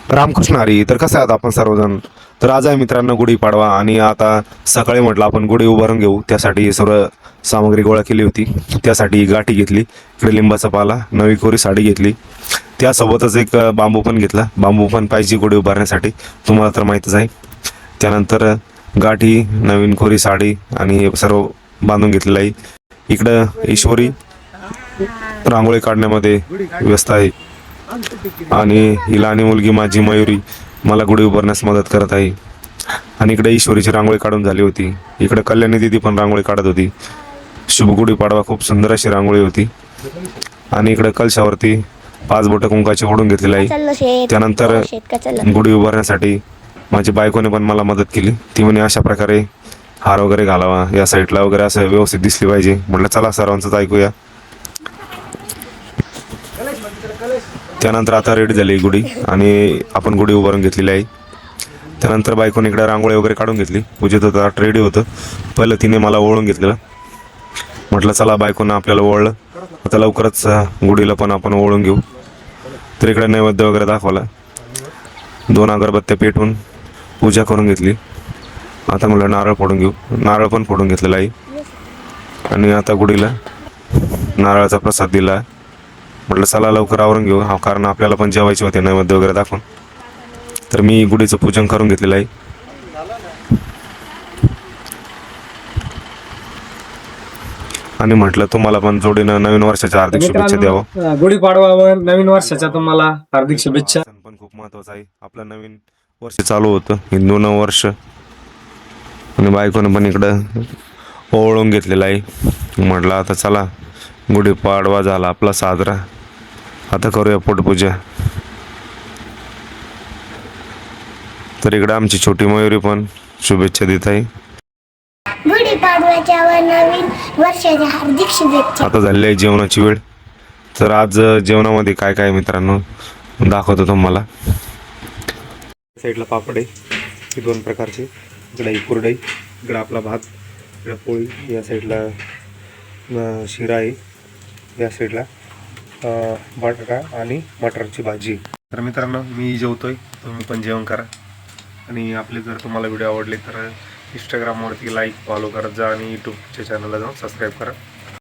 रामकृष्ण हरी. तर कसं आहात आपण सर्वजण? तर आज आहे मित्रांनो गुढीपाडवा आणि आता सकाळी म्हटलं आपण गुढी उभारून घेऊ, त्यासाठी सर्व सामग्री गोळा केली होती. त्यासाठी गाठी घेतली, इकडे लिंबाचा पाला, नवी कोरी साडी घेतली, त्यासोबतच एक बांबू पण घेतला. बांबू पण पाहिजे गुढी उभारण्यासाठी, तुम्हाला तर माहीतच आहे. त्यानंतर गाठी, नवीन कोरी साडी आणि हे सर्व बांधून घेतलेलं आहे. इकडं ईश्वरी रांगोळी काढण्यामध्ये व्यस्त आहे आणि ही लहानी मुलगी माझी मयुरी मला गुढी उभारण्यास मदत करत आहे. आणि इकडे ईश्वरीची रांगोळी काढून झाली होती. इकडे कल्याणी दिदी पण रांगोळी काढत होती. शुभ गुढीपाडवा खूप सुंदर अशी रांगोळी होती. आणि इकडे कलशावरती 5 बोटं कुंकाची ओढून घेतलेली आहे. त्यानंतर गुढी उभारण्यासाठी माझी बायकोने पण मला मदत केली. ती म्हणे अशा प्रकारे हार वगैरे घालावा, या साईडला वगैरे असं व्यवस्थित दिसली पाहिजे. म्हटलं चला सर्वांचंच ऐकूया. त्यानंतर आता रेडी झाली गुढी आणि आपण गुढी उभारून घेतलेली आहे. त्यानंतर बायकोने इकडे रांगोळी वगैरे काढून घेतली. पूजेचं ताट रेडी होतं. पहिलं तिने मला ओळून घेतलेलं. म्हटलं चला बायकोनं आपल्याला ओळलं, आता लवकरच गुढीला पण आपण ओळून घेऊ. तर इकडे नैवेद्य वगैरे दाखवला. 2 अगरबत्त्या पेटवून पूजा करून घेतली. आता म्हटलं नारळ फोडून घेऊ. नारळ पण फोडून घेतलेला आहे आणि आता गुढीला नारळाचा प्रसाद दिला. म्हटलं चला लवकर आवरून घेऊ, कारण आपल्याला पण जेवायचे होते नैवेद्य वगैरे दाखवून. तर मी गुढीचं पूजन करून घेतलेलं आहे. आणि म्हटलं तुम्हाला पण जोडीनं नवीन वर्षाच्या हार्दिक शुभेच्छा द्यावं. गुढीपाडवा व नवीन वर्षाच्या तुम्हाला हार्दिक शुभेच्छा. सण पण खूप महत्वाचा आहे. आपलं नवीन वर्ष चालू होतं, हिंदू नवं वर्ष. आणि बायकोनं पण इकडं ओवळून घेतलेलं आहे. म्हटलं आता चला गुढीपाडवा झाला आपला साजरा, आता करूया पोटपूजा. तर इकडे आमची छोटी मयुरी पण शुभेच्छा देत आहे. गुढीपाडव्याच्या व नवीन वर्षाच्या हार्दिक शुभेच्छा. आता झालेली आहे जेवणाची वेळ. तर आज जेवणामध्ये काय काय मित्रांनो दाखवतो तुम्हाला. साईडला पापड आहे, हे 2 प्रकारचे. इकडे ही कुरडई, इकडे आपला भात, इकडे पोळी, या साईडला शिरा आहे, या साईडला बटाटा आणि मटरची भाजी. तर मित्रांनो मी जेवतोय, तुम्ही पण जेवण करा. आणि आपले जर तुम्हाला व्हिडिओ आवडले तर इंस्टाग्रामवरती लाईक फॉलो करत जा आणि यूट्यूबच्या चॅनलला जाऊन सबस्क्राईब करा.